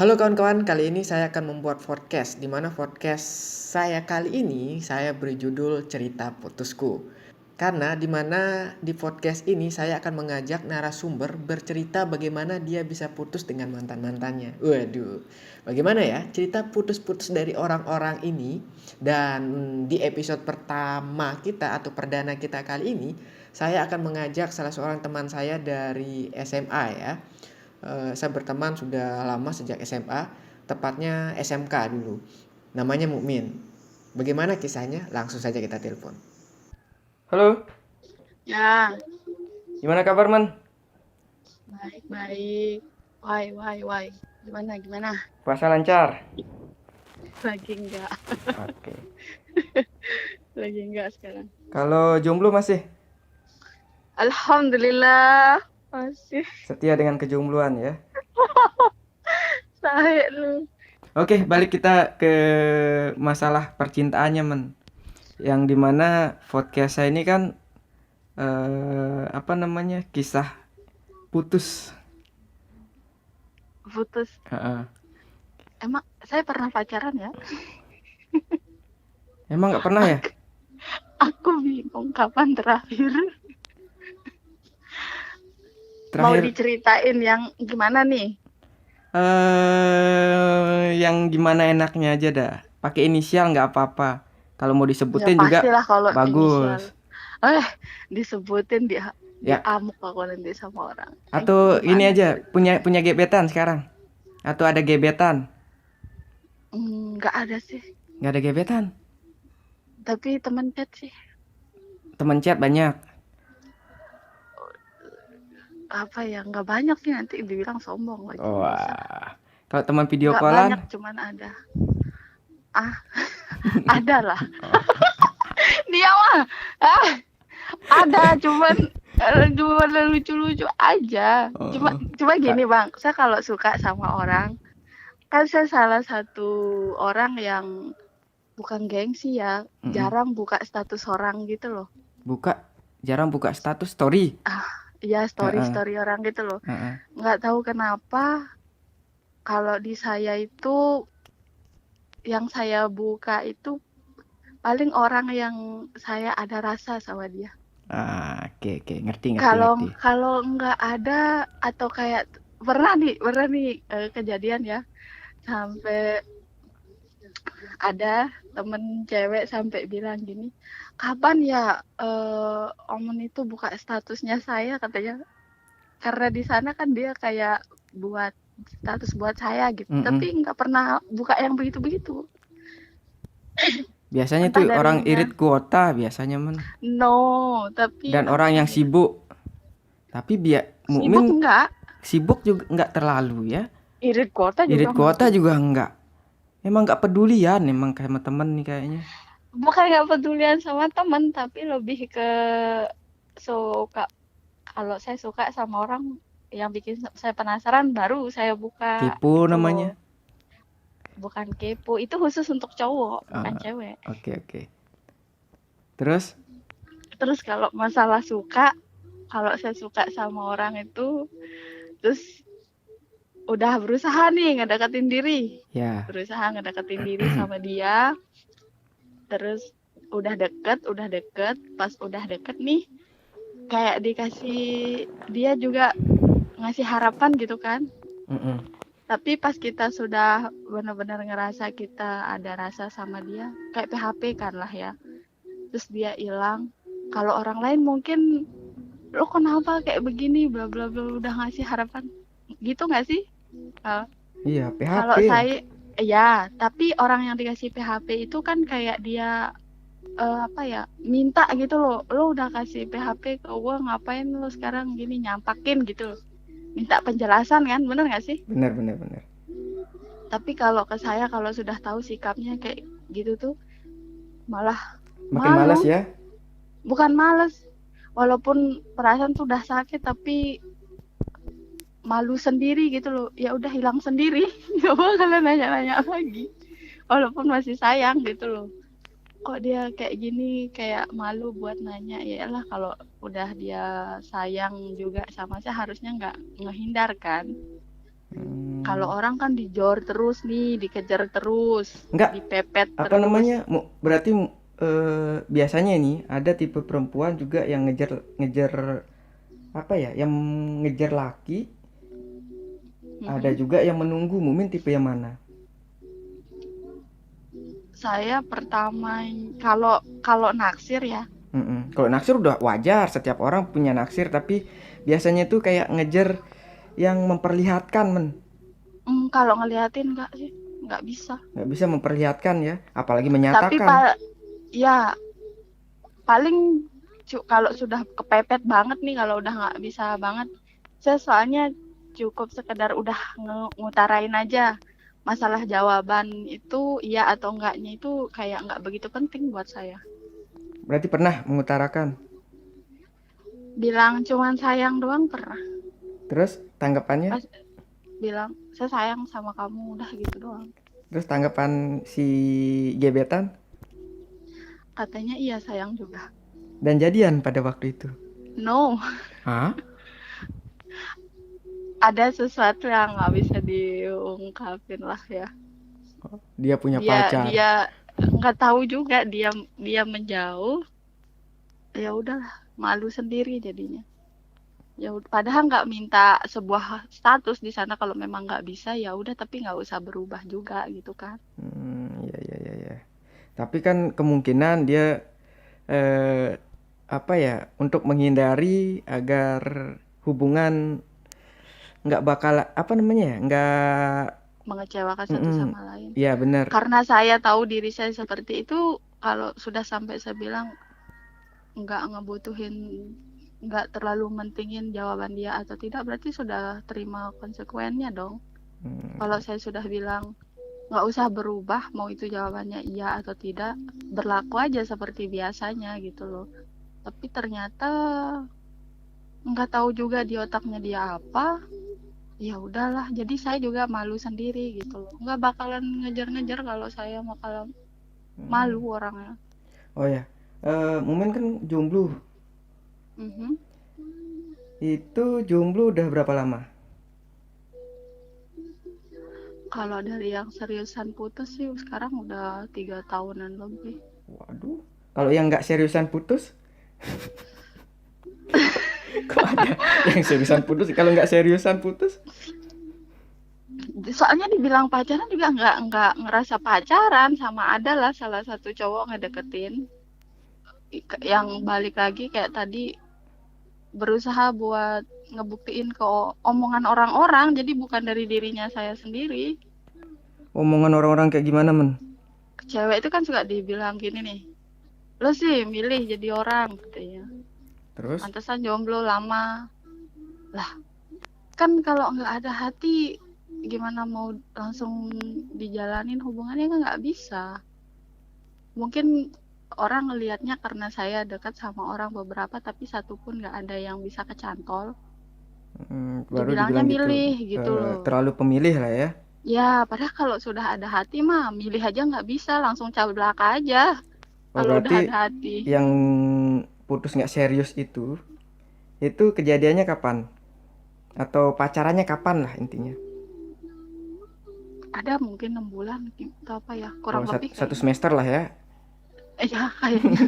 Halo kawan-kawan, kali ini saya akan membuat podcast, di mana podcast saya kali ini saya beri judul Cerita Putusku. Karena di mana di podcast ini saya akan mengajak narasumber bercerita bagaimana dia bisa putus dengan mantan-mantannya. Waduh, bagaimana ya cerita putus-putus dari orang-orang ini. Dan di episode pertama kita atau perdana kita kali ini, saya akan mengajak salah seorang teman saya dari SMA ya. Saya berteman sudah lama sejak SMA, tepatnya SMK dulu. Namanya Mukmin. Bagaimana kisahnya? Langsung saja kita telepon. Halo, Ya, gimana kabar Man? baik-baik. Why. Gimana? Puasa lancar? Lagi enggak, Oke. lagi enggak sekarang. Kalau jomblo masih Alhamdulillah, masih setia dengan kejombloan ya? sahih lu. Oke, balik kita ke masalah percintaannya Man. Yang dimana podcast saya ini kan kisah putus. Putus. Heeh. Emang saya pernah pacaran ya? Emang nggak pernah ya? Aku bingung kapan terakhir. Mau Terakhir diceritain yang gimana nih? yang gimana enaknya aja dah. Pakai inisial nggak apa-apa. Kalau mau Ya disebutin juga pastilah kalau inisial. bagus. Disebutin dia Ya, amuk aku nanti sama orang. atau ini Gimana aja ceritanya? punya gebetan sekarang? Atau ada gebetan? Nggak ada sih. Nggak ada gebetan. Tapi teman chat sih. Temen chat banyak. Apa ya, nggak banyak sih, nanti dibilang sombong lagi bisa. Wah. Kalau teman video Nggak callan? banyak, cuman ada. Ada lah. Dia mah ada, cuman lucu-lucu aja. Cuma gini bang, saya kalau suka sama orang, kan saya salah satu orang yang bukan gengsi ya, jarang buka status orang gitu loh. Jarang buka status story. Ya story orang gitu loh. Nggak tahu kenapa kalau di saya itu yang saya buka itu paling orang yang saya ada rasa sama dia. Oke, ngerti. Kalau nggak ada atau kayak pernah nih kejadian ya, sampai ada temen cewek sampai bilang gini, kapan ya Omen itu buka statusnya saya, katanya, karena di sana kan dia kayak buat status buat saya gitu, tapi nggak pernah buka yang begitu-begitu. Biasanya Entah tuh dari orang mana. irit kuota biasanya Man. No, tapi Dan orang yang sibuk. Tapi sibuk Mukmin enggak, sibuk juga nggak terlalu ya. irit kuota Irit juga kuota enggak. juga enggak. Emang nggak pedulian emang kayak sama temen nih kayaknya. Bukan nggak pedulian sama temen, tapi lebih ke suka. Kalau saya suka sama orang yang bikin saya penasaran, baru saya buka Kepo gitu namanya. loh. Bukan kepo, itu khusus untuk cowok, bukan cewek. Oke. Terus kalau masalah suka, kalau saya suka sama orang itu, terus udah berusaha nih ngedeketin diri. ya. Berusaha ngedeketin diri sama dia. Terus udah deket, pas udah deket nih, kayak dikasih, dia juga ngasih harapan gitu kan. Tapi pas kita sudah benar-benar ngerasa kita ada rasa sama dia, kayak PHP kan lah ya. Terus dia hilang. Kalau orang lain mungkin, lo kenapa kayak begini, bla bla bla, udah ngasih harapan. Gitu nggak sih? Iya, PHP. Kalau saya, ya, tapi orang yang dikasih PHP itu kan kayak dia minta gitu loh. Lo udah kasih PHP ke gue, ngapain lo sekarang gini, nyampakin gitu loh. Minta penjelasan kan, bener nggak sih? Bener. Tapi kalau ke saya, kalau sudah tahu sikapnya kayak gitu tuh, malah Makin malu. malas ya. Bukan males, walaupun perasaan tuh udah sakit, tapi malu sendiri gitu loh. Ya udah, hilang sendiri, nggak bakalan nanya-nanya lagi, walaupun masih sayang gitu loh. Kok dia kayak gini, kayak malu buat nanya. Ya lah, kalau udah dia sayang juga sama saya, harusnya nggak ngehindar kan. Kalau orang kan dijor terus nih, dikejar terus, Enggak, dipepet apa terus. namanya? Berarti biasanya ini ada tipe perempuan juga yang ngejar apa ya? Yang ngejar laki, ada Mhm. juga yang menunggu. Mumin tipe yang mana? Saya pertama kalau naksir ya. Kalau naksir udah wajar, setiap orang punya naksir, tapi biasanya tuh kayak ngejar yang memperlihatkan, Kalau ngeliatin enggak sih, nggak bisa. nggak bisa memperlihatkan ya, apalagi Tapi menyatakan. ya paling kalau sudah kepepet banget nih, kalau udah nggak bisa banget, saya soalnya cukup sekedar udah ngutarain aja. Masalah jawaban itu iya atau enggaknya itu kayak nggak begitu penting buat saya. Berarti pernah mengutarakan. Bilang cuman sayang doang pernah. Terus tanggapannya? Pas bilang saya sayang sama kamu, udah gitu doang. Terus tanggapan si gebetan? Katanya iya sayang juga. Dan jadian pada waktu itu. No, Hah? ada sesuatu yang nggak bisa diungkapin lah ya. Dia punya Dia pacar. dia nggak tahu juga, dia menjauh. Ya udahlah, malu sendiri jadinya. Ya padahal nggak minta sebuah status di sana, kalau memang nggak bisa ya udah, tapi nggak usah berubah juga gitu kan. Ya ya ya ya. Tapi kan kemungkinan dia apa ya, untuk menghindari agar hubungan nggak bakal apa namanya ya, nggak Mengecewakan satu sama lain. ya benar. Karena saya tahu diri saya seperti itu, kalau sudah sampai saya bilang nggak ngebutuhin, nggak terlalu mentingin jawaban dia atau tidak, berarti sudah terima konsekuensinya dong. Kalau saya sudah bilang nggak usah berubah, mau itu jawabannya iya atau tidak, berlaku aja seperti biasanya gitu loh. Tapi ternyata nggak tahu juga di otaknya dia apa. Ya udahlah, jadi saya juga malu sendiri gitu loh. Nggak bakalan ngejar-ngejar kalau saya bakalan malu orangnya. Oh ya, Mumin kan jomblo. Mhm. Itu jomblo udah berapa lama? Kalau dari yang seriusan putus sih sekarang udah 3 tahunan lebih. Waduh, kalau yang nggak seriusan putus? Kok ada yang seriusan putus? Kalau nggak seriusan putus? Soalnya dibilang pacaran juga nggak ngerasa pacaran, sama ada lah salah satu cowok ngedeketin. Yang balik lagi kayak tadi, berusaha buat ngebuktiin ke omongan orang-orang, jadi bukan dari dirinya saya sendiri. Omongan orang-orang kayak gimana, men? Cewek itu kan suka dibilang gini nih, lo sih milih jadi orang katanya, Terus? pantesan jomblo lama. Lah kan kalau nggak ada hati gimana mau langsung dijalanin hubungannya, kan nggak bisa. Mungkin orang ngelihatnya karena saya dekat sama orang beberapa tapi satu pun nggak ada yang bisa kecantol, Baru dibilangnya dibilang gitu. milih gitu loh. Terlalu pemilih lah ya. Ya padahal kalau sudah ada hati mah milih aja nggak bisa, langsung cablak aja Oh, kalau udah berarti ada hati. yang putus nggak serius itu kejadiannya kapan? Atau pacarannya kapan lah intinya? Ada mungkin 6 bulan atau apa ya, kurang Oh, lebih satu kayaknya. semester lah ya. Ya kayaknya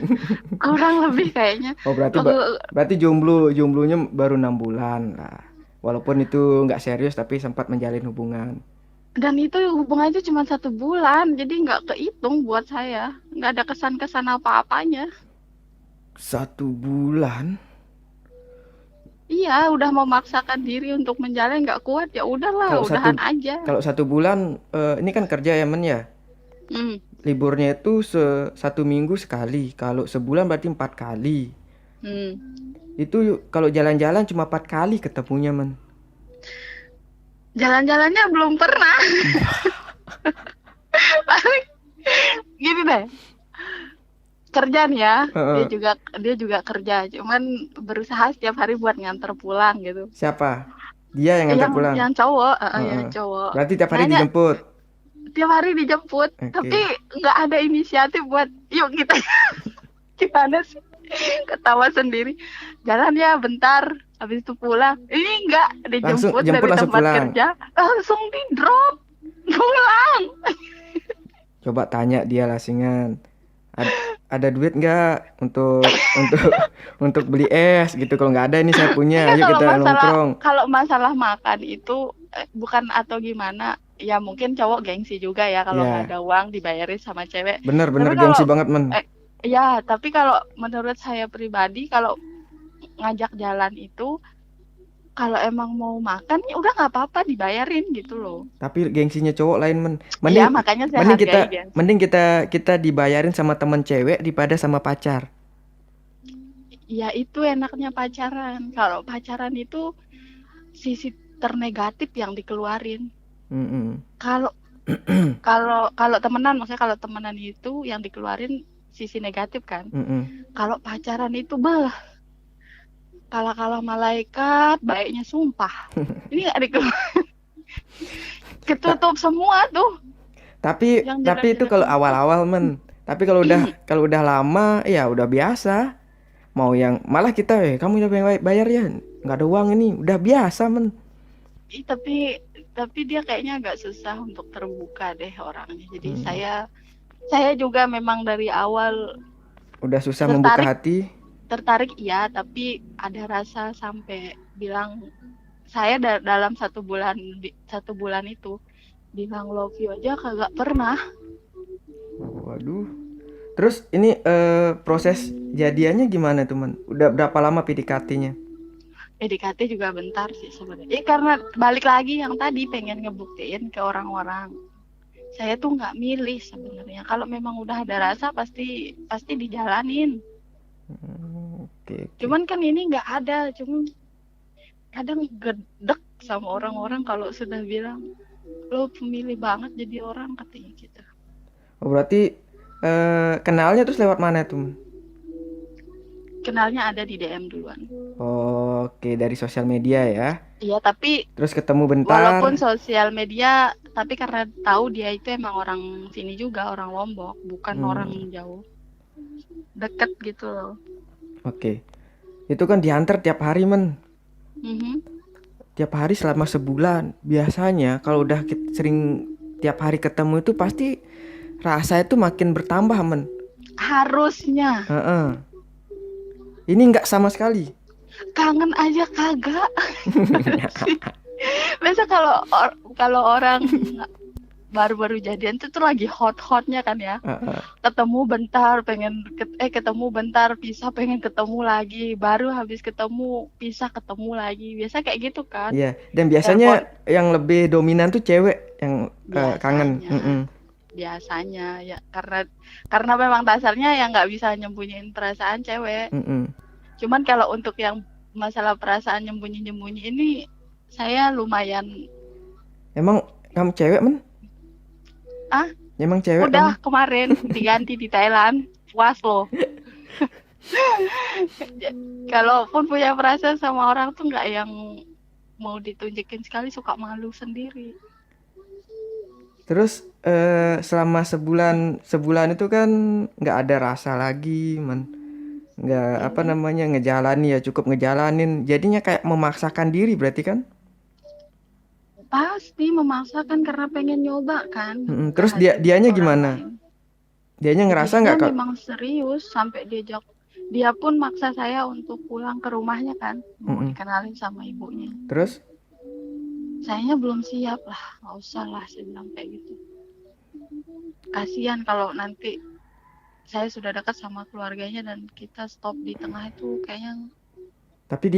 kurang lebih kayaknya. Oh, berarti jomblonya baru 6 bulan lah. Walaupun itu nggak serius tapi sempat menjalin hubungan. Dan itu hubungan itu cuma 1 bulan, jadi nggak kehitung buat saya, nggak ada kesan-kesan apa-apanya. 1 bulan? Iya, udah memaksakan diri untuk menjalin, nggak kuat ya udahlah, Kalau udahan aja. 1 bulan, ini kan kerja ya, men ya. Hmm. Liburnya itu 1 minggu sekali. Kalau sebulan berarti 4 kali. Itu kalau jalan-jalan cuma 4 kali ketemunya, men. Jalan-jalannya belum pernah. Paling gini deh, kerja nih ya, dia juga kerja, cuman berusaha setiap hari buat nganter pulang gitu. Siapa? Dia yang nganter pulang? Yang cowok, yang cowok. Berarti tiap hari dijemput? Tiap hari dijemput, tapi nggak ada inisiatif buat yuk kita gimana sih, ketawa sendiri. jalan ya bentar, habis itu pulang. Ini enggak, Langsung dijemput jemput dari langsung tempat pulang. kerja, langsung di drop pulang. Coba tanya dia lah Singan. Ada duit nggak untuk untuk beli es gitu? Kalau nggak ada ini saya punya. Enggak, Ayo kita nongkrong. kalau masalah makan itu bukan atau gimana, ya mungkin cowok gengsi juga ya kalau nggak Ya, ada uang dibayarin sama cewek. bener-bener Tapi gengsi kalau banget men. ya, tapi kalau menurut saya pribadi kalau ngajak jalan itu kalau emang mau makan ya udah nggak apa-apa dibayarin gitu loh. Tapi gengsinya cowok lain men. Iya, Mending makanya saya mending kita hargai gengsi. mending kita dibayarin sama temen cewek daripada sama pacar. Ya itu enaknya pacaran. Kalau pacaran itu sisi ternegatif yang dikeluarin. Mm-mm. Kalau kalau temenan, maksudnya kalau temenan itu yang dikeluarin sisi negatif kan. Mm-mm. Kalau pacaran itu kalah malaikat, baiknya sumpah. Ini nggak dikeluarin. Ta- Ketutup semua tuh tapi yang itu jelek-jelek kalau semua. awal-awal men. Tapi kalau udah lama ya udah biasa. Mau yang malah kita kamu udah bayar ya. Nggak ada uang ini. Udah biasa men. Ih, tapi dia kayaknya agak susah untuk terbuka deh orangnya. Jadi Hmm. saya juga memang dari awal Udah susah membuka tertarik hati. tertarik iya, tapi ada rasa sampai bilang saya dalam 1 bulan itu bilang love you aja kagak pernah. Waduh. Terus ini proses jadiannya gimana tuh men? Udah berapa lama PDKT-nya? PDKT juga bentar sih sebenarnya. Karena balik lagi yang tadi pengen ngebuktiin ke orang-orang. Saya tuh nggak milih sebenarnya. Kalau memang udah ada rasa pasti dijalanin. Oke, oke. Cuman kan ini nggak ada. Cuman kadang gedek sama orang-orang kalau sudah bilang lo pemilih banget jadi orang katanya gitu. Oh, berarti kenalnya terus lewat mana tuh? Kenalnya ada di DM duluan. Oke, dari sosial media ya. Iya, tapi Terus ketemu bentar. walaupun sosial media, tapi karena tahu dia itu emang orang sini juga, orang Lombok, bukan orang jauh. Deket gitu loh. Oke. Itu kan diantar tiap hari men. Mhm. Tiap hari selama sebulan. Biasanya kalau udah sering tiap hari ketemu itu pasti rasa itu makin bertambah men. Harusnya. Heeh. Ini nggak sama sekali. Kangen aja kagak. Biasa kalau orang baru-baru jadian tuh lagi hot-hotnya kan ya. Heeh. Ketemu bentar ketemu bentar pisah pengen ketemu lagi, baru habis ketemu pisah ketemu lagi. Biasa kayak gitu kan. Iya. Dan biasanya yang lebih dominan tuh cewek yang kangen. Biasanya. Biasanya ya karena memang dasarnya yang nggak bisa nyembunyiin perasaan cewek. Mm-mm. Cuman kalau untuk yang masalah perasaan nyembunyi-nyembunyi ini saya lumayan. Emang kamu cewek men? Ah, Emang cewek udah kemarin diganti di Thailand. Puas loh. Kalaupun punya perasaan sama orang tuh nggak yang mau ditunjukin sekali, suka malu sendiri. Terus selama sebulan itu kan nggak ada rasa lagi man. Nggak ngejalani ya cukup ngejalanin. Jadinya kayak memaksakan diri berarti kan? Pasti memaksakan karena pengen nyoba kan. Mm-mm. Terus dianya gimana? Dianya ngerasa nggak Dia memang serius sampai dia pun maksa saya untuk pulang ke rumahnya kan, mau dikenalin sama ibunya. Terus? Sayanya belum siap lah, nggak usah lah saya bilang kayak gitu. Kasihan kalau nanti saya sudah dekat sama keluarganya dan kita stop di tengah itu kayaknya. Tapi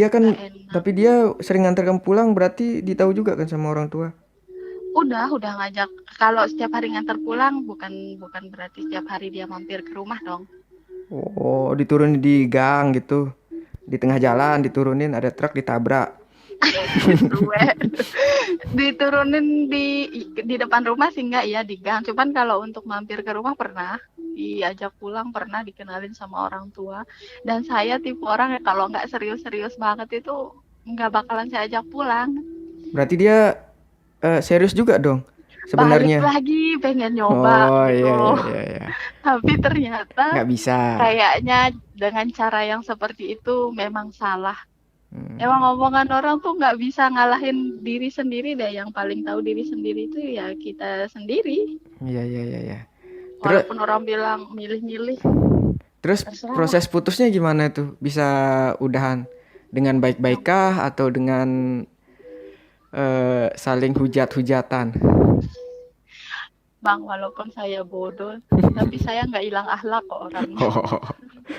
dia sering nganter kamu pulang berarti ditahu juga kan sama orang tua? Udah ngajak. Kalau setiap hari nganter pulang bukan berarti setiap hari dia mampir ke rumah dong. Oh, diturunin di gang gitu. Di tengah jalan diturunin ada truk ditabrak. Diturunin di depan rumah sih enggak ya, di gang. Cuman kalau untuk mampir ke rumah pernah, diajak pulang pernah, dikenalin sama orang tua. Dan saya tipe orang yang kalau nggak serius-serius banget itu nggak bakalan saya ajak pulang. Berarti dia serius juga dong? balik sebenarnya? lagi pengen nyoba Oh gitu iya loh. iya iya iya. Tapi ternyata Nggak bisa. kayaknya dengan cara yang seperti itu memang salah. Emang Hmm, omongan orang tuh nggak bisa ngalahin diri sendiri deh. Yang paling tahu diri sendiri itu ya kita sendiri. iya iya iya iya. Terus Walaupun orang bilang milih-milih, terus terserah lah. proses putusnya gimana tuh? Bisa udahan dengan baik-baik Yang kah atau dengan saling hujat-hujatan? Bang, walaupun saya bodoh, tapi saya nggak hilang akhlak kok orangnya. Oh,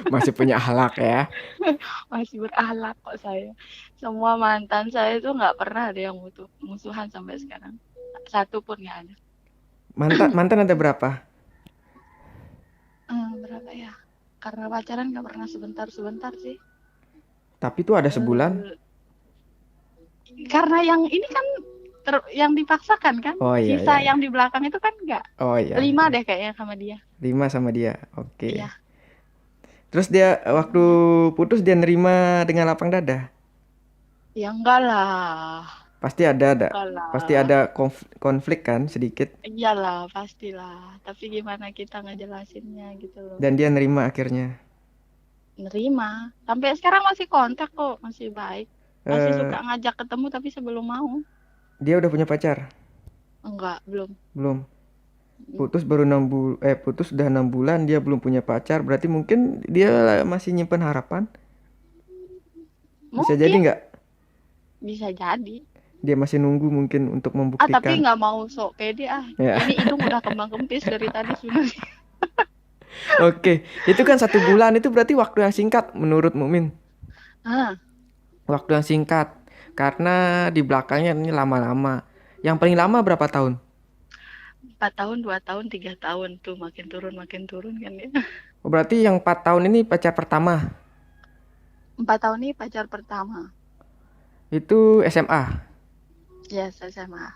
masih punya akhlak ya. Masih berakhlak kok saya. Semua mantan saya itu nggak pernah ada yang musuhan sampai sekarang. Satu pun nggak ada. Mantan mantan ada berapa? Berapa ya? Karena pacaran nggak pernah sebentar-sebentar sih. Tapi tuh ada sebulan. Eh, karena yang ini kan yang dipaksakan kan. Oh iya iya Sisa iya. yang di belakang itu kan nggak. Oh iya. 5 deh kayaknya sama dia. 5 sama dia. Oke. Iya. Terus dia waktu putus dia nerima dengan lapang dada. Ya enggak lah. Pasti ada. Enggak Pasti lah. ada konflik kan sedikit. Iyalah, pastilah. Tapi gimana kita ngejelasinnya gitu loh. Dan dia nerima akhirnya. Nerima. Sampai sekarang masih kontak kok, masih baik. Masih Eh, suka ngajak ketemu tapi sebelum mau. dia udah punya pacar? Enggak, belum. Belum. Putus udah 6 bulan dia belum punya pacar. Berarti mungkin dia masih nyimpen harapan. Bisa jadi Mungkin nggak? bisa jadi. Dia masih nunggu mungkin untuk Tapi membuktikan. nggak mau sok pede ah. Ya. Ini hidung udah kembang kempis dari tadi sebenarnya. Oke, itu kan 1 bulan itu berarti waktu yang singkat menurut Mukmin. Ah, Waktu yang singkat karena di belakangnya ini lama-lama. Yang paling lama berapa tahun? 4 tahun, 2 tahun, 3 tahun tuh makin turun kan ya. Oh, berarti yang 4 tahun ini pacar pertama. 4 tahun ini pacar pertama. Itu SMA. Ya, SMA.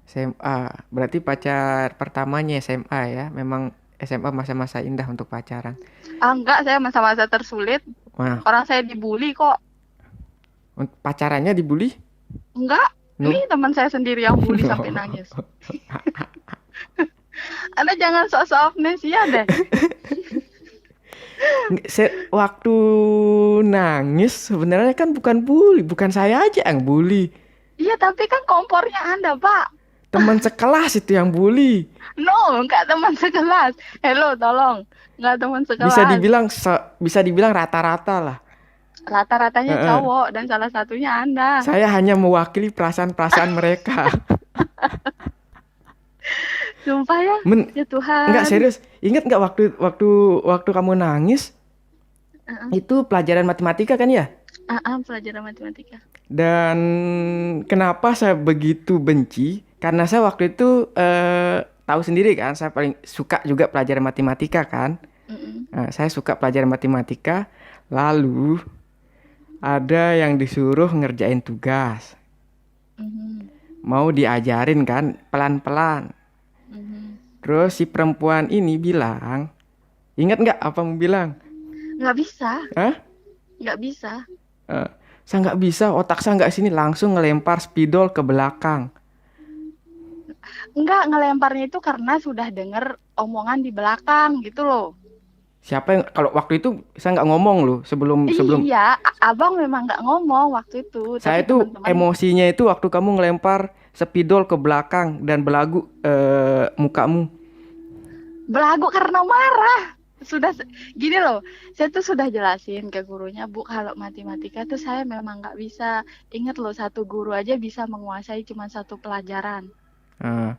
SMA. Berarti pacar pertamanya SMA ya. Memang SMA masa-masa indah untuk pacaran. Enggak, saya masa-masa tersulit. Nah, Orang saya dibully kok. pacarannya dibully? Enggak, No. ini teman saya sendiri yang bully sampai nangis. Anda jangan sok-sok amnesia deh. Waktu nangis sebenarnya kan bukan bully, bukan saya aja yang bully. Iya, tapi kan kompornya Anda, Pak. Teman sekelas itu yang bully. No, enggak teman sekelas. Hello, tolong. Enggak teman Bisa sekelas. dibilang bisa dibilang rata-rata lah. Rata-ratanya Heeh. cowok dan salah satunya Anda. Saya hanya mewakili perasaan-perasaan mereka. Sumpah ya. Men, Ya enggak Tuhan. serius. Ingat nggak waktu waktu kamu nangis itu pelajaran matematika kan ya? Pelajaran matematika. Dan kenapa saya begitu benci? Karena saya waktu itu tahu sendiri kan, saya paling suka juga pelajaran matematika kan. Mm-mm. Nah, saya suka pelajaran matematika. Lalu ada yang disuruh ngerjain tugas. Mhm. Mau diajarin kan pelan-pelan. Mhm. Terus si perempuan ini bilang, ingat nggak apa mau bilang? Nggak bisa. Hah? Nggak bisa. Eh, saya nggak bisa, otak saya nggak sini, langsung ngelempar spidol ke belakang. Enggak, ngelemparnya itu karena sudah dengar omongan di belakang gitu loh. Siapa yang kalau waktu itu saya nggak ngomong loh sebelum Iya, abang memang nggak ngomong waktu itu, saya tapi itu teman-teman emosinya itu waktu kamu ngelempar spidol ke belakang dan belagu mukamu. belagu karena marah. Gini loh, saya tuh sudah jelasin ke gurunya, Bu, kalau matematika tuh saya memang nggak bisa. Ingat loh, satu guru aja bisa menguasai cuma satu pelajaran. Nah,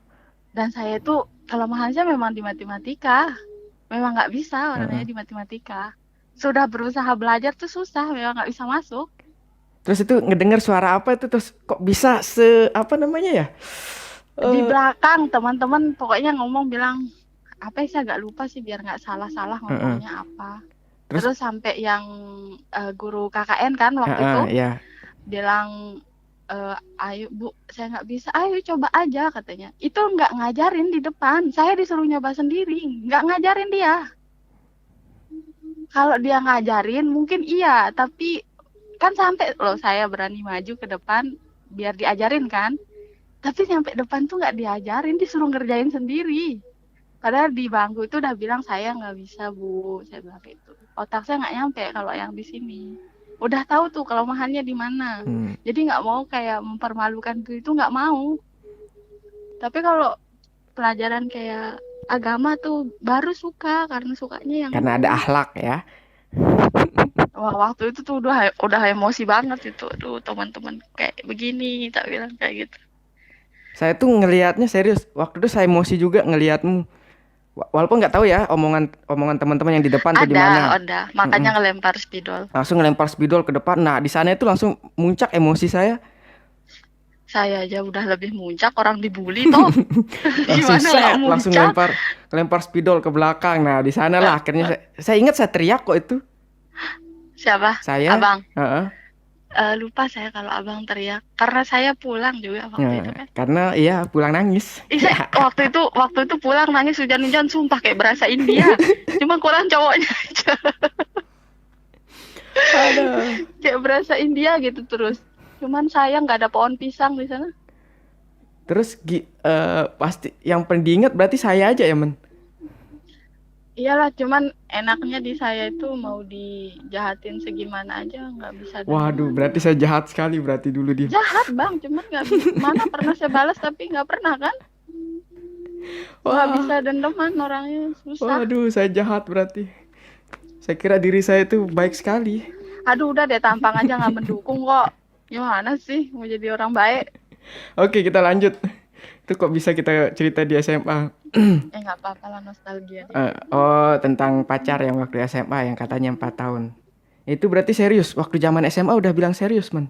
Dan saya tuh kelemahannya memang di matematika. Memang nggak bisa orangnya di matematika. Sudah berusaha belajar tuh susah, memang nggak bisa masuk. terus itu ngedengar suara apa itu terus kok bisa apa namanya ya? Di Eh, belakang teman-teman pokoknya ngomong bilang, apa sih, agak lupa sih biar nggak salah-salah ngomongnya apa. Terus Terus sampai yang guru KKN kan waktu itu ya. bilang, ayo Bu, saya nggak bisa, ayo coba aja katanya. Itu nggak ngajarin di depan, saya disuruh nyoba sendiri, nggak ngajarin dia. Kalau dia ngajarin mungkin iya, tapi kan sampai loh saya berani maju ke depan biar diajarin kan. Tapi sampai depan tuh nggak diajarin, disuruh ngerjain sendiri. Padahal di bangku itu udah bilang saya nggak bisa Bu, saya bilang gitu. Otak saya nggak nyampe kalau yang di sini. Udah tahu tuh kelemahannya di mana. Jadi nggak mau kayak mempermalukan itu nggak mau. Tapi kalau pelajaran kayak agama tuh baru suka karena sukanya yang Karena ada akhlak ya. wah waktu itu tuh udah emosi banget itu. Aduh teman-teman kayak begini tak bilang kayak gitu. Saya tuh ngelihatnya serius. Waktu itu saya emosi juga ngelihatmu. Walaupun nggak tahu ya omongan teman-teman yang di depan tuh di mana. Ada, makanya ngelempar spidol. Langsung ngelempar spidol ke depan. Nah, di sana itu langsung muncak emosi saya. Saya aja udah lebih muncak, orang dibully toh. Langsung Gimana nggak langsung muncak? lempar spidol ke belakang. Nah, di sana lah akhirnya saya ingat saya teriak kok itu. Siapa? Saya. Abang. Heeh. Lupa saya kalau abang teriak. Karena saya pulang juga waktu itu kan. Karena iya pulang nangis. Waktu itu pulang nangis hujan-hujan sumpah kayak berasa India. Cuma kurang cowoknya aja. Aduh. Kayak berasa India gitu terus. Cuman sayang nggak ada pohon pisang di sana. Terus pasti yang paling diingat berarti saya aja ya, Men. Iyalah, cuman enaknya di saya itu mau dijahatin segimana aja nggak bisa. Waduh, berarti saya jahat sekali berarti dulu dia. Jahat bang, cuman nggak bisa. Mana pernah saya balas tapi nggak pernah kan? Nggak bisa dendaman orangnya susah. Waduh, saya jahat berarti. Saya kira diri saya itu baik sekali. Aduh udah deh tampang aja nggak mendukung kok. Gimana sih mau jadi orang baik? Oke, kita lanjut. Itu kok bisa kita cerita di SMA? Nggak apa-apa lah nostalgia deh. Tentang pacar yang waktu SMA yang katanya 4 tahun. Itu berarti serius. Waktu zaman SMA udah bilang serius, Man.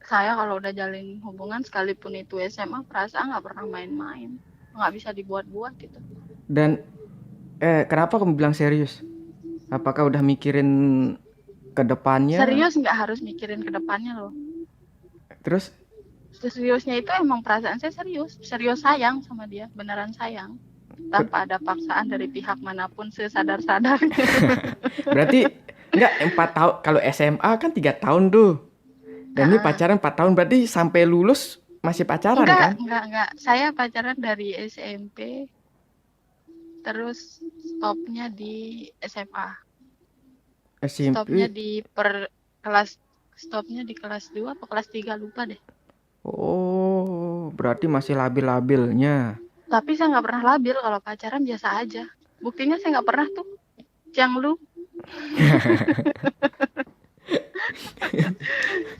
Saya kalau udah jalin hubungan sekalipun itu SMA perasaan nggak pernah main-main. Nggak bisa dibuat-buat gitu. Dan kenapa kamu bilang serius? Apakah udah mikirin ke depannya? Serius nggak harus mikirin ke depannya loh. Terus? Seriusnya itu emang perasaan saya serius. Serius sayang sama dia. Beneran sayang. Tanpa ada paksaan dari pihak manapun sesadar-sadarnya. Berarti enggak 4 tahun. Kalau SMA kan 3 tahun tuh. Dan ini pacaran 4 tahun. Berarti sampai lulus masih pacaran kan? Enggak. Saya pacaran dari SMP. Terus stopnya di SMA. SMP. Stopnya di kelas 2 atau kelas 3 lupa deh. Oh, berarti masih labil-labilnya. Tapi saya nggak pernah labil kalau pacaran biasa aja. Buktinya saya nggak pernah tuh cenglu.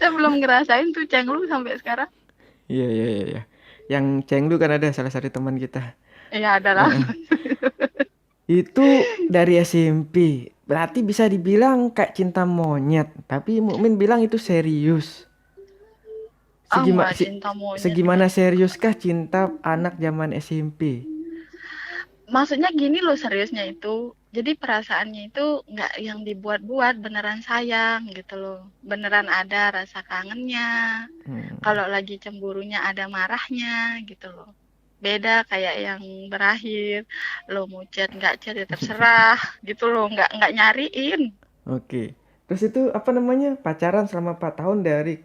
Saya belum ngerasain tuh cenglu sampai sekarang. Iya. Yang cenglu kan ada salah satu teman kita. Iya ada lah. Itu dari SMP. Berarti bisa dibilang kayak cinta monyet. Tapi Mukmin bilang itu serius. Cinta monyet. Segimana seriuskah cinta anak zaman SMP? Maksudnya gini loh seriusnya itu. Jadi perasaannya itu nggak yang dibuat-buat, beneran sayang gitu loh. Beneran ada rasa kangennya. Kalau lagi cemburunya ada marahnya gitu loh. Beda kayak yang berakhir, lo mau chat nggak chat ya terserah gitu loh, nggak nyariin. Oke. Terus itu apa namanya pacaran selama 4 tahun dari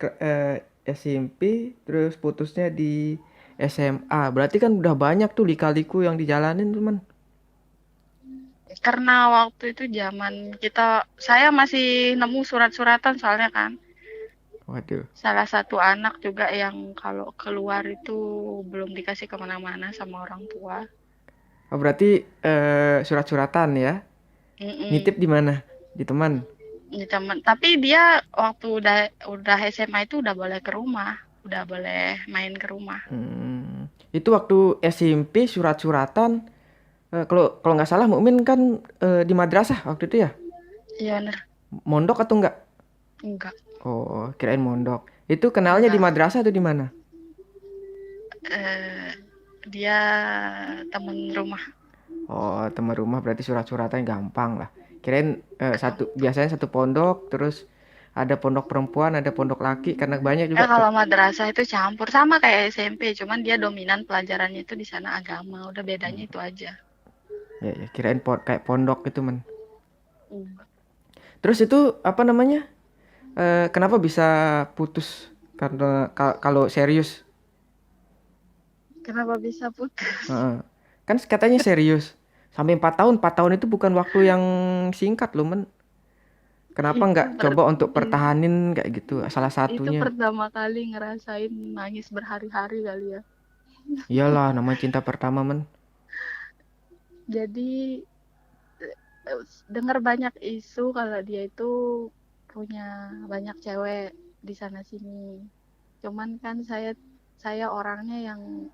SMP, terus putusnya di SMA. Berarti kan udah banyak tuh lika-liku yang dijalanin teman. Karena waktu itu zaman saya masih nemu surat-suratan soalnya kan. Waduh. Salah satu anak juga yang kalau keluar itu belum dikasih kemana-mana sama orang tua. Oh, berarti surat-suratan ya? Nitip di mana? Di teman? Di teman. Tapi dia waktu udah SMA itu udah boleh ke rumah, udah boleh main ke rumah. Itu waktu SMP surat-suratan. Kalau nggak salah Mukmin kan di madrasah waktu itu ya? Iya bener. Mondok atau enggak? Enggak. Oh, kirain mondok. Itu kenalnya di madrasah atau di mana? Dia teman rumah. Oh, teman rumah berarti surat-suratan gampang lah. Kirain biasanya satu pondok, terus ada pondok perempuan, ada pondok laki, karena banyak juga. Kalau madrasah itu campur sama kayak SMP, cuman dia dominan pelajarannya itu di sana agama. Udah bedanya itu aja. Ya, kirain kayak pondok gitu, Men. Terus itu apa namanya? Kenapa bisa putus? Karena kalau serius? Kenapa bisa putus? Heeh. Kan katanya serius. Sampai 4 tahun. 4 tahun itu bukan waktu yang singkat loh, men. Kenapa Itu nggak coba untuk pertahanin kayak gitu? Salah itu satunya. pertama kali ngerasain nangis berhari-hari kali ya. Iyalah, namanya cinta pertama, men. Jadi dengar banyak isu kalau dia itu punya banyak cewek di sana sini. Cuman kan saya orangnya yang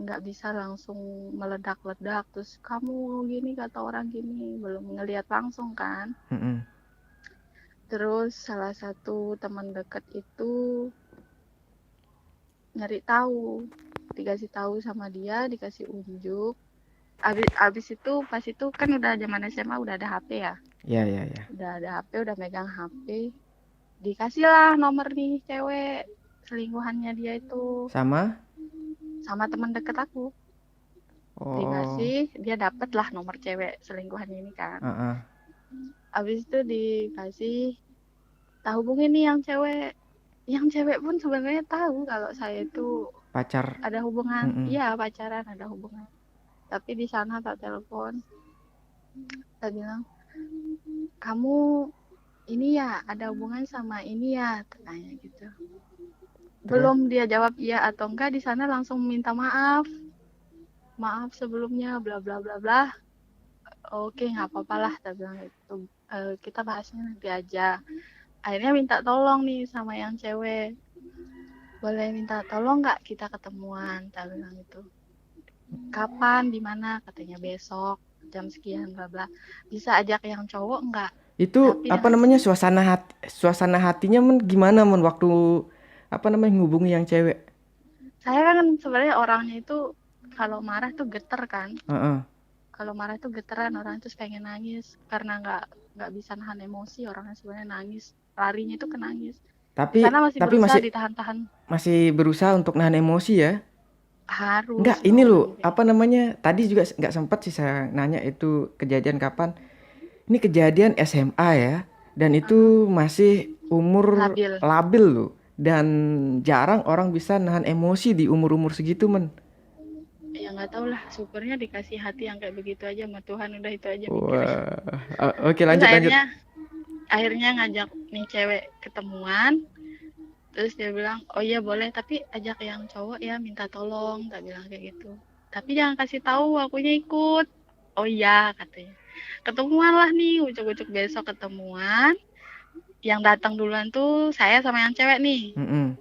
nggak bisa langsung meledak-ledak terus kamu gini kata orang gini belum ngelihat langsung kan. Mm-mm. Terus salah satu teman dekat itu nyari tahu, dikasih tahu sama dia, dikasih unjuk. Abis itu pas itu kan udah zaman SMA udah ada HP ya, Ya, ya, ya. udah ada HP, udah megang HP, dikasih lah nomor nih cewek selingkuhannya dia itu Sama? sama teman deket aku. Oh. Dikasih, dia dapet lah nomor cewek selingkuhannya ini kan. Heeh. Abis itu dikasih, tak hubungin nih yang cewek pun sebenarnya tahu kalau saya itu Pacar. ada hubungan, Mm-mm. iya pacaran ada hubungan. Tapi di sana tak telepon, tak bilang kamu ini ya ada hubungan sama ini ya, tanya gitu. Belum dia jawab iya atau enggak, di sana langsung minta maaf sebelumnya bla bla bla bla. Oke nggak apa-apa lah, tak bilang itu. Kita bahasnya nanti aja. Akhirnya minta tolong nih sama yang cewek, boleh minta tolong nggak kita ketemuan, tak bilang itu. Kapan, di mana, katanya besok jam sekian bla bla. Bisa ajak yang cowok nggak? Itu Tapi apa dengan namanya suasana hatinya men gimana men waktu apa namanya ngubungi yang cewek? saya kan sebenarnya orangnya itu kalau marah tuh geter kan. Heeh. Kalau marah tuh geteran, orang tuh pengen nangis karena nggak bisa nahan emosi, orangnya sebenarnya nangis, larinya itu ke nangis. Di sana masih Tapi berusaha masih ditahan-tahan, berusaha untuk nahan emosi ya. harus Enggak, ini dong. loh, apa namanya? Tadi juga nggak sempat sih saya nanya itu kejadian kapan. Ini kejadian SMA ya, dan itu masih umur Labil. labil loh. Dan jarang orang bisa nahan emosi di umur-umur segitu, men. Ya nggak tahu lah, syukurnya dikasih hati yang kayak begitu aja sama Tuhan, udah itu aja mikirnya. Wah, oke Terus lanjut. akhirnya ngajak nih cewek ketemuan, terus dia bilang oh iya boleh tapi ajak yang cowok ya, minta tolong, tak bilang kayak gitu, tapi jangan kasih tahu akunya ikut. Oh iya katanya. Ketemuan lah nih, ucuk-ucuk besok ketemuan. Yang datang duluan tuh saya sama yang cewek nih. Mm-mm.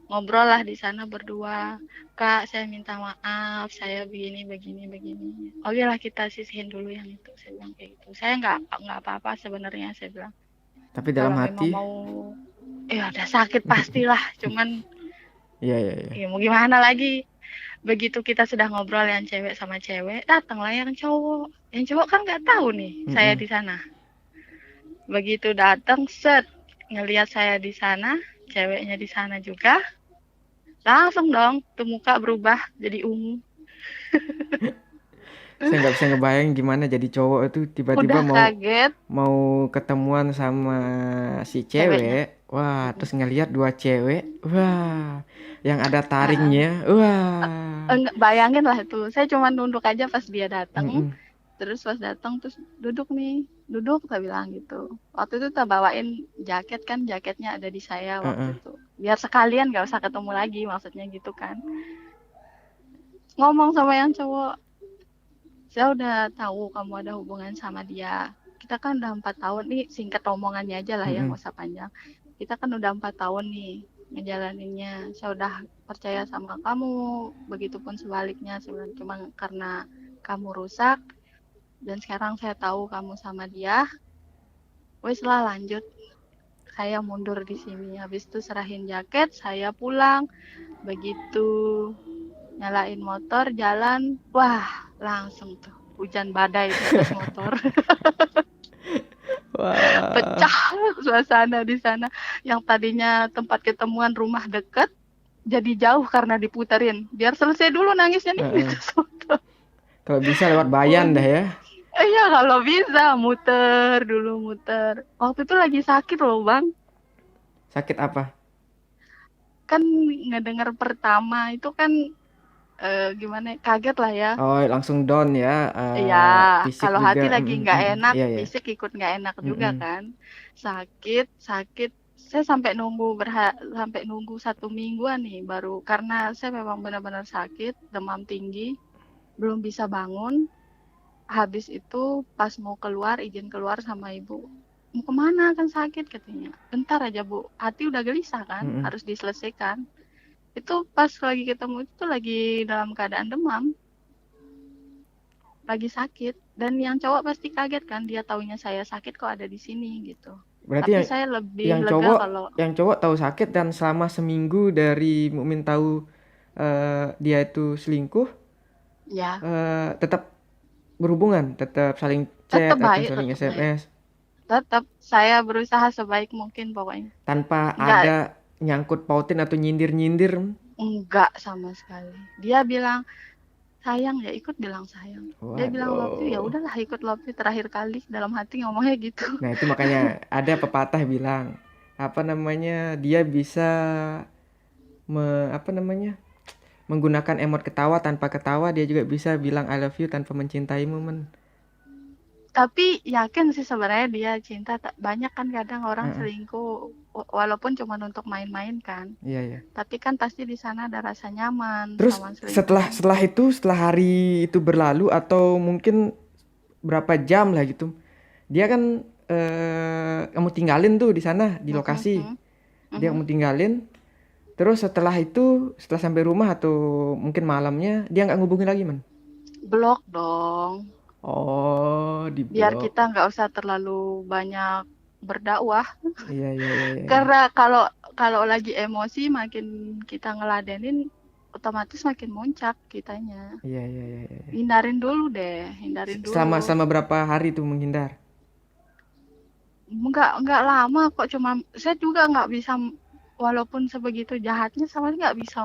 Ngobrol lah di sana berdua. Kak, saya minta maaf, saya begini. Oke lah kita sisihin dulu yang itu, saya bilang kayak gitu. Saya nggak apa-apa sebenarnya, saya bilang. Tapi dalam Kalau memang hati, mau, ada sakit pastilah. Cuman, iya. ya mau gimana lagi. Begitu kita sudah ngobrol yang cewek sama cewek, datanglah yang cowok. Yang cowok kan nggak tahu nih saya Mm-mm. di sana. Begitu datang, set, ngelihat saya di sana, ceweknya di sana juga, langsung dong tuh muka berubah jadi ungu. Saya nggak bisa ngebayang gimana jadi cowok itu tiba-tiba Udah kaget mau ketemuan sama si ceweknya. cewek. Wah, terus ngelihat dua cewek. Wah, yang ada Ah, taringnya. Wah. enggak, bayangin lah tuh. Saya cuma nunduk aja pas dia datang. Mm-mm. Terus pas datang terus duduk nih, duduk tak bilang gitu. Waktu itu tak bawain jaket kan, jaketnya ada di saya Uh-uh. waktu itu. Biar sekalian gak usah ketemu lagi, maksudnya gitu kan. Ngomong sama yang cowok, saya udah tahu kamu ada hubungan sama dia. Kita kan udah 4 tahun nih, singkat omongannya aja lah ya, Mm-mm. nggak usah panjang. Kita kan udah 4 tahun nih ngejalaninnya. Saya udah percaya sama kamu, begitupun sebaliknya. Sebenarnya cuma karena kamu rusak, dan sekarang saya tahu kamu sama dia. Wes lah lanjut. Saya mundur di sini. Habis itu serahin jaket, saya pulang. Begitu nyalain motor, jalan, wah langsung tuh hujan badai di atas motor. Wah. Pecah suasana di sana. Yang tadinya tempat ketemuan rumah deket, jadi jauh karena diputerin. Biar selesai dulu nangisnya nih di Uh-uh. atas motor. Kalau bisa lewat Bayan dah ya. Iya kalau bisa muter dulu, muter. Waktu itu lagi sakit loh bang. Sakit apa? Kan ngedengar pertama itu kan gimana ya, kaget lah ya. Oh, langsung down ya, Iya, fisik kalau juga. hati lagi nggak enak, Iya, iya. fisik ikut nggak enak juga Mm-mm. kan. Sakit, sakit. Saya sampai nunggu 1 mingguan nih baru karena saya memang benar-benar sakit, demam tinggi, belum bisa bangun. Habis itu pas mau keluar, izin keluar sama ibu. Mau kemana kan sakit katanya. Bentar aja bu, hati udah gelisah kan, Mm-mm. harus diselesaikan. Itu pas lagi ketemu itu lagi dalam keadaan demam, lagi sakit. Dan yang cowok pasti kaget kan, dia taunya saya sakit kok ada di sini gitu. Berarti Tapi yang saya lebih yang lega cowok kalau yang cowok tahu sakit dan selama seminggu dari Mukmin tahu dia itu selingkuh, ya tetap berhubungan, tetap saling chat tetap atau baik, saling tetap baik. SMS Tetap saya berusaha sebaik mungkin pokoknya. tanpa Enggak, ada nyangkut pautin atau nyindir-nyindir. enggak sama sekali. Dia bilang sayang ya ikut bilang sayang. Dia bilang love you ya Waduh. udahlah ikut love you terakhir kali dalam hati ngomongnya gitu. Nah, itu makanya ada pepatah bilang apa namanya? Dia bisa apa namanya? Menggunakan emot ketawa tanpa ketawa, dia juga bisa bilang I love you tanpa mencintaimu, men. Tapi yakin sih sebenarnya dia cinta. Banyak kan kadang orang Heeh. selingkuh walaupun cuma untuk main-main kan. Iya, iya. Tapi kan pasti di sana ada rasa nyaman Terus sama setelah selingkuh. setelah itu, setelah hari itu berlalu atau mungkin berapa jam lah gitu, dia kan kamu tinggalin tuh di sana di Mhm, lokasi, mhm, dia mhm. kamu tinggalin. Terus setelah itu, setelah sampai rumah atau mungkin malamnya, dia nggak ngubungin lagi, man. Blok dong. Oh, di Biar blok. kita nggak usah terlalu banyak berdakwah. Iya, iya, iya, iya, iya. Karena kalau kalau lagi emosi makin kita ngeladenin otomatis makin muncak kitanya. Iya, iya, iya, iya, iya. Hindarin dulu deh, hindarin Selama dulu. selama berapa hari tuh menghindar? Enggak lama kok, cuma saya juga nggak bisa walaupun sebegitu jahatnya sama nggak bisa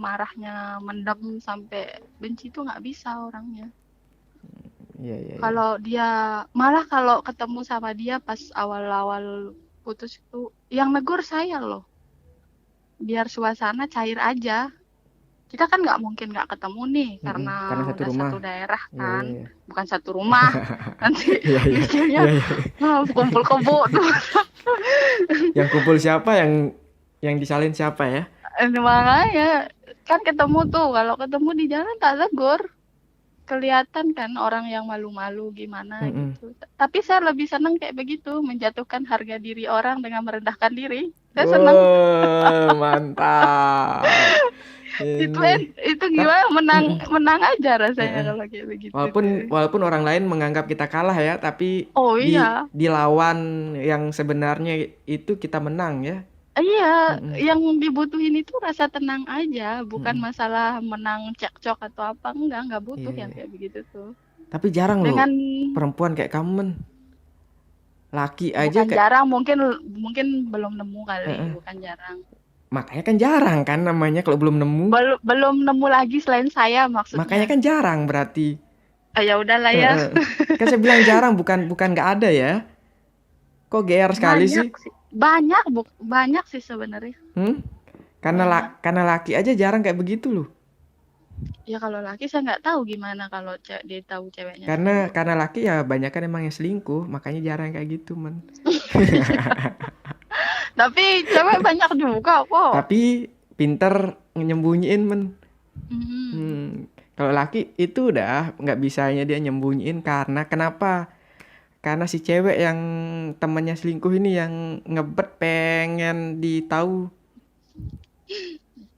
marahnya mendem sampai benci tuh nggak bisa orangnya. Iya, iya, iya. Kalau dia malah kalau ketemu sama dia pas awal-awal putus itu yang negur saya loh. Biar suasana cair aja. Kita kan nggak mungkin nggak ketemu nih Mm-mm, karena karena satu udah rumah. satu daerah Iya, kan, iya, iya. bukan satu rumah. Nanti Iya, iya, mikirnya iya, iya. kumpul kebo tuh. Yang kumpul siapa? Yang disalin siapa ya? Makanya kan ketemu tuh, kalau ketemu di jalan tak tegur, kelihatan kan orang yang malu-malu gimana Mm-mm. gitu. Tapi saya lebih senang kayak begitu, menjatuhkan harga diri orang dengan merendahkan diri. Saya senang. Wow, mantap. Itu Ini. itu Tapi gimana menang mm-mm. menang aja rasanya Heeh. kalau kayak begitu Walaupun tuh. walaupun orang lain menganggap kita kalah ya, tapi Oh di iya, dilawan yang sebenarnya itu kita menang ya. iya, Mm-mm. yang dibutuhin itu rasa tenang aja, bukan Mm-mm. masalah menang cekcok atau apa, enggak butuh Iya, yang iya. kayak begitu tuh. Tapi jarang loh Dengan perempuan kayak kamu, men. Laki aja bukan kayak jarang, mungkin mungkin belum nemu kali, Heeh. bukan jarang. Makanya kan jarang kan namanya kalau belum nemu. Belum nemu lagi selain saya Makanya maksudnya. kan jarang berarti. Ya udahlah ya. Heeh. Kan saya bilang jarang, bukan bukan nggak ada ya. Kok GR sekali Banyak sih? sih. Banyak sih sebenarnya. Hmm? Banyak. Karena laki aja jarang kayak begitu loh. Ya kalau laki saya nggak tahu gimana kalau dia tahu ceweknya selingkuh. Karena laki ya banyak kan emang yang selingkuh, makanya jarang kayak gitu, men. Tapi cewek banyak juga kok. Tapi pinter nyembunyiin, men. Hmm. Kalau laki itu udah nggak bisanya dia nyembunyiin karena kenapa? Karena si cewek yang temannya selingkuh ini yang ngebet pengen ditahu.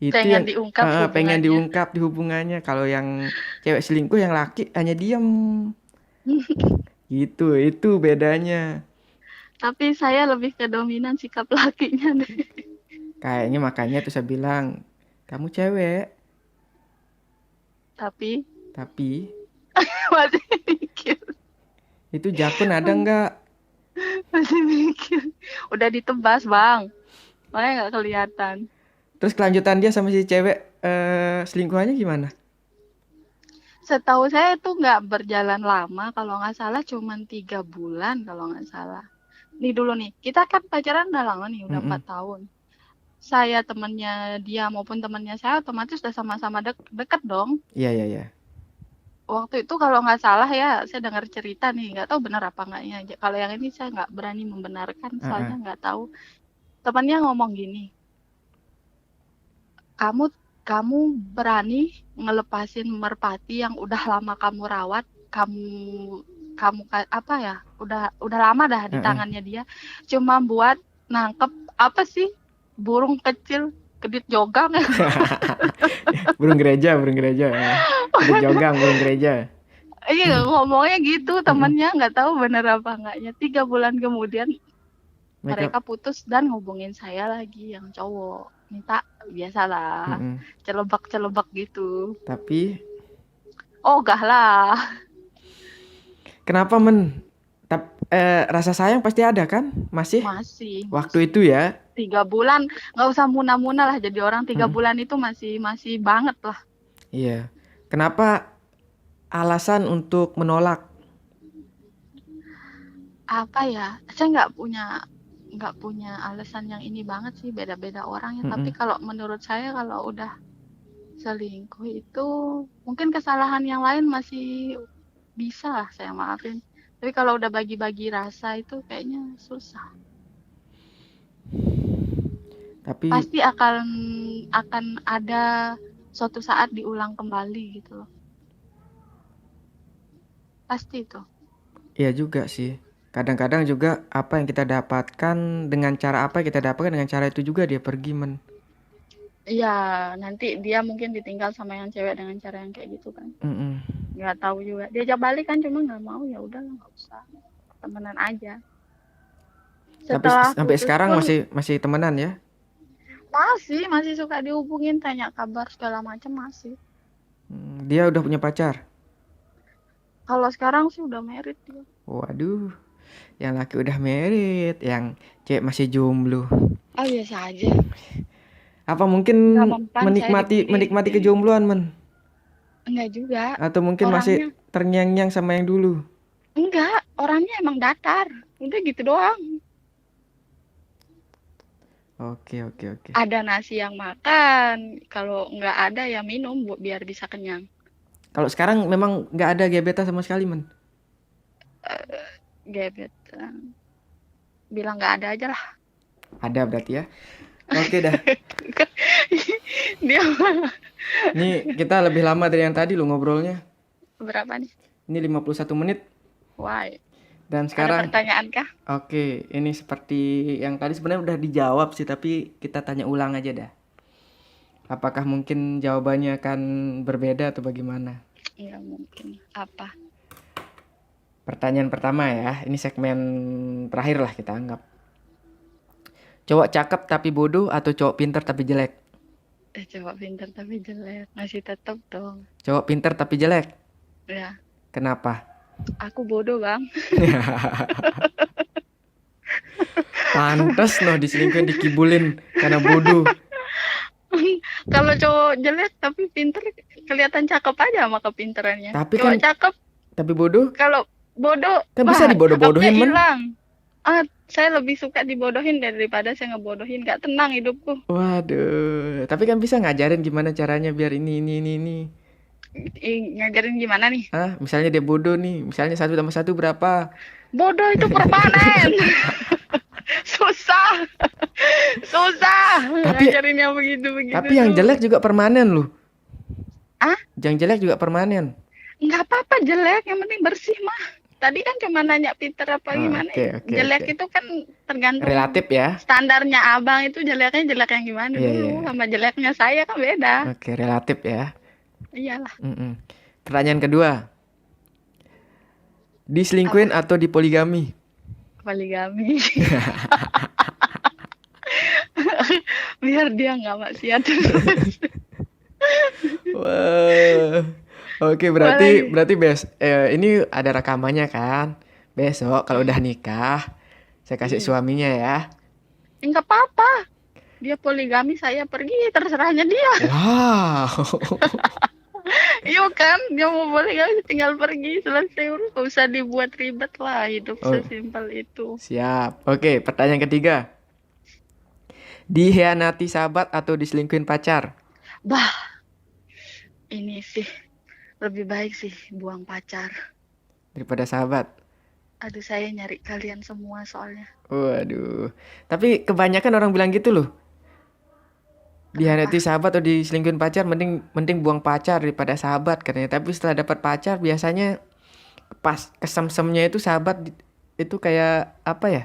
Itu Pengen yang diungkap pengen hubungannya. diungkap di hubungannya. Kalau yang cewek selingkuh, yang laki hanya diam. Gitu, itu bedanya. Tapi saya lebih ke dominan sikap lakinya deh. Kayaknya makanya tuh saya bilang, kamu cewek, Tapi tapi masih mikir, itu jakun ada nggak? masih mikir. Udah ditebas bang, makanya nggak kelihatan. Terus kelanjutan dia sama si cewek selingkuhannya gimana? Setahu saya itu nggak berjalan lama, kalau nggak salah cuman 3 bulan kalau nggak salah. Nih dulu nih, kita kan pacaran udah lama nih, udah Mm-mm. 4 tahun. saya temannya dia maupun temannya saya otomatis udah sama-sama deket dong. Iya, iya, iya. Waktu itu kalau nggak salah ya, saya dengar cerita nih, nggak tahu benar apa enggaknya. Kalau yang ini saya nggak berani membenarkan, Heeh. soalnya nggak tahu. Temannya ngomong gini, kamu kamu berani ngelepasin merpati yang udah lama kamu rawat, kamu kamu apa ya, udah lama dah di Heeh. tangannya dia, cuma buat nangkep apa sih burung kecil kedit jogang ya. Burung gereja, burung gereja. Kedut jogang, burung gereja. Iya ngomongnya gitu Mm-mm. temannya, nggak tahu bener apa enggaknya. 3 bulan kemudian Mereka, mereka putus dan ngubungin saya lagi yang cowok, minta biasalah mm-mm. celebak-celebak gitu. Tapi Ogah lah. kenapa rasa sayang pasti ada kan? Masih Masih waktu itu ya. 3 bulan, nggak usah muna-muna lah jadi orang. tiga Mm-mm. bulan itu masih banget lah. Iya. Kenapa alasan untuk menolak? Apa ya, saya nggak punya alasan yang ini banget sih, beda-beda orang ya. Tapi Mm-mm. kalau menurut saya kalau udah selingkuh itu mungkin kesalahan yang lain masih bisa lah saya maafin. Tapi kalau udah bagi-bagi rasa itu kayaknya susah. Tapi Pasti akan ada suatu saat diulang kembali gitu loh. Pasti itu. iya juga sih. Kadang-kadang juga apa yang kita dapatkan dengan cara apa yang kita dapatkan dengan cara itu juga dia pergi men. Iya, nanti dia mungkin ditinggal sama yang cewek dengan cara yang kayak gitu kan. Mm-mm. Nggak tahu juga. Diajak balik kan cuma nggak mau, ya udah nggak usah. Temenan aja. Tapi Setelah sampai putus sekarang pun masih temenan ya. masih suka dihubungin, tanya kabar segala macam masih. Dia udah punya pacar. Kalau sekarang sih udah married dia. Waduh, yang laki udah married, yang cewek masih jomblo. Oh biasa aja. Apa mungkin Nggak mempan saya menikmati dibully. kejombloan men? Enggak juga. Atau mungkin Orangnya masih terngiang-ngiang sama yang dulu? enggak. Orangnya emang datar. Udah gitu doang. Oke, oke, oke. Ada nasi yang makan. Kalau nggak ada ya minum biar bisa kenyang. Kalau sekarang memang nggak ada gebetan sama sekali men. Gebetan. Bilang nggak ada aja lah. Ada berarti ya. Oke dah. Dia Ini kita lebih lama dari yang tadi lo ngobrolnya. berapa nih? Ini 51 menit. Why? Dan Ada sekarang, pertanyaan kah? oke, ini seperti yang tadi sebenarnya udah dijawab sih, tapi kita tanya ulang aja dah. Apakah mungkin jawabannya akan berbeda atau bagaimana? Ya mungkin. Apa? Pertanyaan pertama ya, ini segmen terakhir lah kita anggap. Cowok cakep tapi bodoh atau cowok pintar tapi jelek? Coba pintar tapi jelek. Masih tetap dong. Cowok pintar tapi jelek. Ya. Kenapa? Aku bodoh bang. Pantes noh diselingkuhin dikibulin karena bodoh. Kalau cowok jelek tapi pintar kelihatan cakep aja sama kepintarannya. Tapi Cowok kan cakep tapi bodoh kalau bodoh kan bisa dibodoh-bodohin cakepnya men. hilang. Saya lebih suka dibodohin daripada saya ngebodohin. Gak tenang hidupku. Waduh, tapi kan bisa ngajarin gimana caranya biar ini. Ngajarin gimana nih? Misalnya dia bodoh nih, misalnya 1 tambah 1 berapa? Bodoh itu permanen. Susah. Tapi Ngajarin yang begitu-begitu. tapi yang tuh. jelek juga permanen loh. Ah? Yang jelek juga permanen. Nggak apa-apa jelek, yang penting bersih mah. Tadi kan cuma nanya pinter apa gimana. Oke, Jelek oke. itu kan tergantung Relatif ya. standarnya abang itu jeleknya jelek yang gimana Iya, dulu. iya. Sama jeleknya saya kan beda. Oke, relatif ya. Iyalah. Mm-mm. Pertanyaan kedua. Diselingkuhin atau dipoligami? Poligami. Biar dia nggak maksiat terus. Wah. Oke, berarti ini ada rekamannya kan? Besok kalau udah nikah, saya kasih suaminya ya. Nggak apa-apa. Dia poligami, saya pergi, terserahnya dia. Wow. Iya kan, dia mau poligami tinggal pergi, selesai urus. Gak usah dibuat ribet lah, hidup sesimpel itu. Siap. Oke, pertanyaan ketiga. Dihianati sahabat atau diselingkuhin pacar? Bah, ini sih lebih baik sih buang pacar. Daripada sahabat. Aduh, saya nyari kalian semua soalnya. Waduh. Tapi kebanyakan orang bilang gitu loh. Dihianati Kenapa? sahabat atau diselingkuhin pacar, mending mending buang pacar daripada sahabat katanya. Tapi setelah dapat pacar biasanya pas kesemsemnya itu sahabat itu kayak apa ya?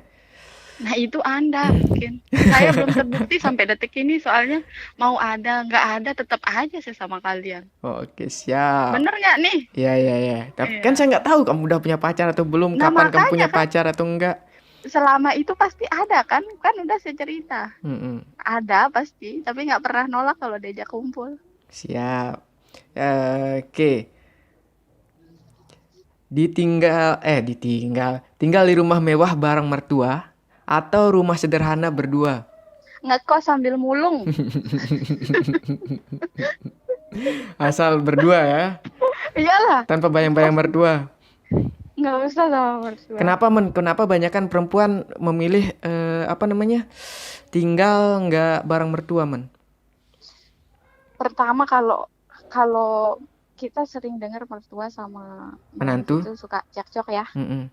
Nah, itu Anda mungkin. Saya belum terbukti sampai detik ini soalnya mau ada, nggak ada, tetap aja saya sama kalian. Oke, siap. Bener nggak nih? Iya, iya, iya. Tapi kan Iya. saya nggak tahu kamu udah punya pacar atau belum, Nah, kapan kamu makanya punya kan pacar atau enggak. selama itu pasti ada kan? Kan udah saya cerita. Mm-mm. Ada pasti, tapi nggak pernah nolak kalau diajak kumpul. Siap. Oke. Tinggal di rumah mewah bareng mertua atau rumah sederhana berdua. Ngekos sambil mulung. Asal berdua ya, Iyalah, tanpa bayang-bayang mertua. nggak usah sama mertua. Kenapa banyakan perempuan memilih tinggal nggak bareng mertua, men? Pertama, kalau kalau kita sering dengar mertua sama Menantu? menantu itu suka cekcok ya. Mm-mm.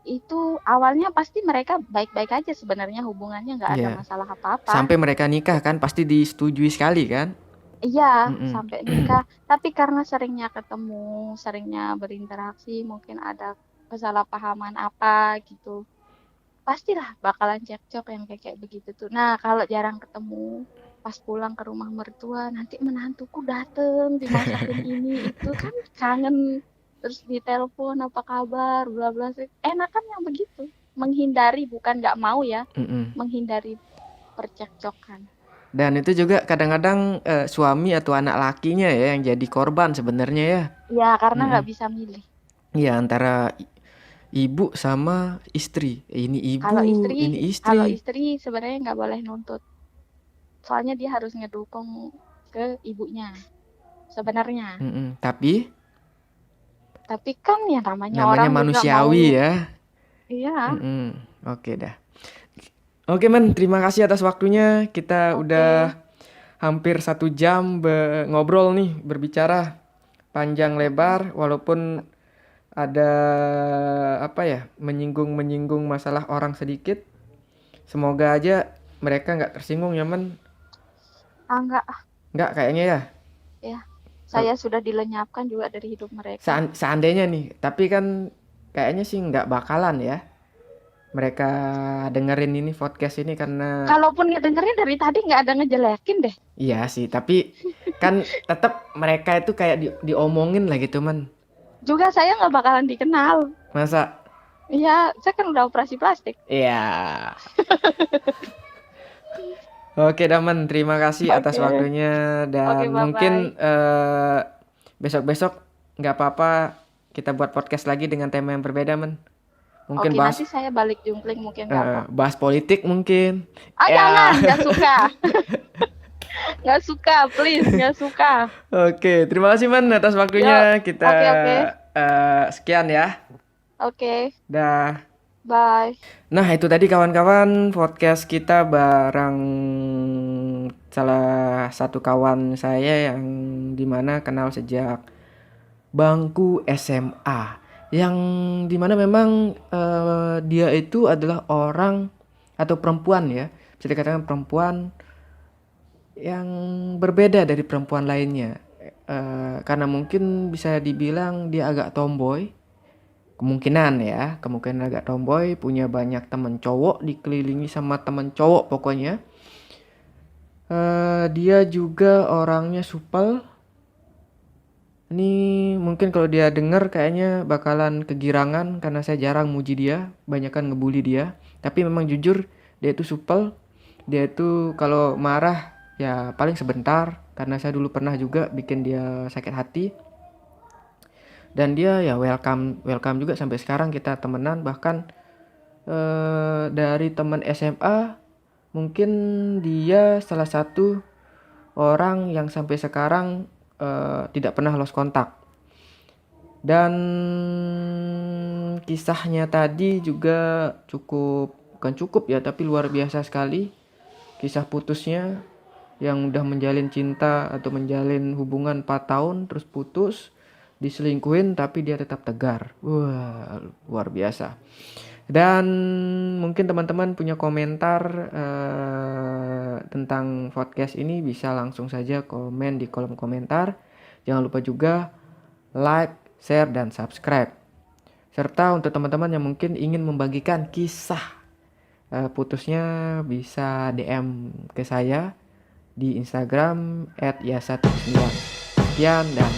Itu awalnya pasti mereka baik-baik aja sebenarnya, hubungannya nggak ada Iya. masalah apa-apa. Sampai mereka nikah kan pasti disetujui sekali kan? Iya, Mm-mm. sampai nikah. Tapi karena seringnya ketemu, seringnya berinteraksi, mungkin ada kesalahpahaman apa gitu. Pastilah bakalan cekcok yang kayak begitu tuh. Nah, kalau jarang ketemu, pas pulang ke rumah mertua, nanti menantuku dateng, dimasakin ini, itu kan kangen. Terus ditelepon, apa kabar, bla bla. Enakan yang begitu. Menghindari, bukan nggak mau ya, Mm-mm. menghindari percekcokan. Dan itu juga kadang-kadang suami atau anak lakinya ya yang jadi korban sebenarnya ya. Ya, karena Mm-mm. nggak bisa milih. Iya, antara ibu sama istri. Ini ibu, Kalau ini istri istri. sebenarnya nggak boleh nuntut. Soalnya dia harus ngedukung ke ibunya sebenarnya. Mm-mm. Tapi Tapi kan ya namanya namanya orang juga manusiawi mau, ya. iya. Mm-mm. Oke dah. Oke men, terima kasih atas waktunya. Kita Oke, udah hampir 1 jam ngobrol nih, berbicara panjang lebar, walaupun ada menyinggung masalah orang sedikit. Semoga aja mereka nggak tersinggung ya men. enggak, Nggak kayaknya ya. ya. Saya sudah dilenyapkan juga dari hidup mereka. Seandainya nih, tapi kan kayaknya sih nggak bakalan ya. Mereka dengerin ini podcast ini karena Kalaupun ngedengerin dari tadi nggak ada ngejelekin deh. iya sih, tapi kan tetap mereka itu kayak diomongin lah gitu man. Juga saya nggak bakalan dikenal. Masa? Iya, saya kan udah operasi plastik. Iya. Oke Daman, terima kasih atas Oke. waktunya dan Oke, mungkin besok-besok nggak apa-apa kita buat podcast lagi dengan tema yang berbeda man. Mungkin Oke, bahas nanti saya balik jungkling mungkin nggak apa. bahas politik mungkin. Ah, Ya. jangan, nggak suka. Nggak suka, please, nggak suka. Oke, terima kasih man atas waktunya. Kita Oke. sekian ya. Oke, Dah. bye. Nah, itu tadi kawan-kawan podcast kita bareng salah satu kawan saya yang dimana kenal sejak bangku SMA. Yang dimana memang dia itu adalah orang atau perempuan ya. Bisa dikatakan perempuan yang berbeda dari perempuan lainnya. Karena mungkin bisa dibilang dia agak tomboy. Kemungkinan agak tomboy, punya banyak teman cowok, dikelilingi sama teman cowok pokoknya. Dia juga orangnya supel. Ini mungkin kalau dia denger kayaknya bakalan kegirangan karena saya jarang muji dia, banyakan ngebully dia. Tapi memang jujur dia itu supel. Dia itu kalau marah ya paling sebentar karena saya dulu pernah juga bikin dia sakit hati. Dan dia ya welcome juga sampai sekarang kita temenan, bahkan dari teman SMA mungkin dia salah satu orang yang sampai sekarang tidak pernah lost kontak. Dan kisahnya tadi juga bukan cukup ya, tapi luar biasa sekali. kisah putusnya yang udah menjalin cinta atau menjalin hubungan 4 tahun terus putus, diselingkuhin tapi dia tetap tegar. Wah, luar biasa. Dan mungkin teman-teman punya komentar tentang podcast ini, bisa langsung saja komen di kolom komentar. Jangan lupa juga like, share, dan subscribe. Serta untuk teman-teman yang mungkin ingin membagikan kisah putusnya, bisa DM ke saya di Instagram @yasa79. Sekian dan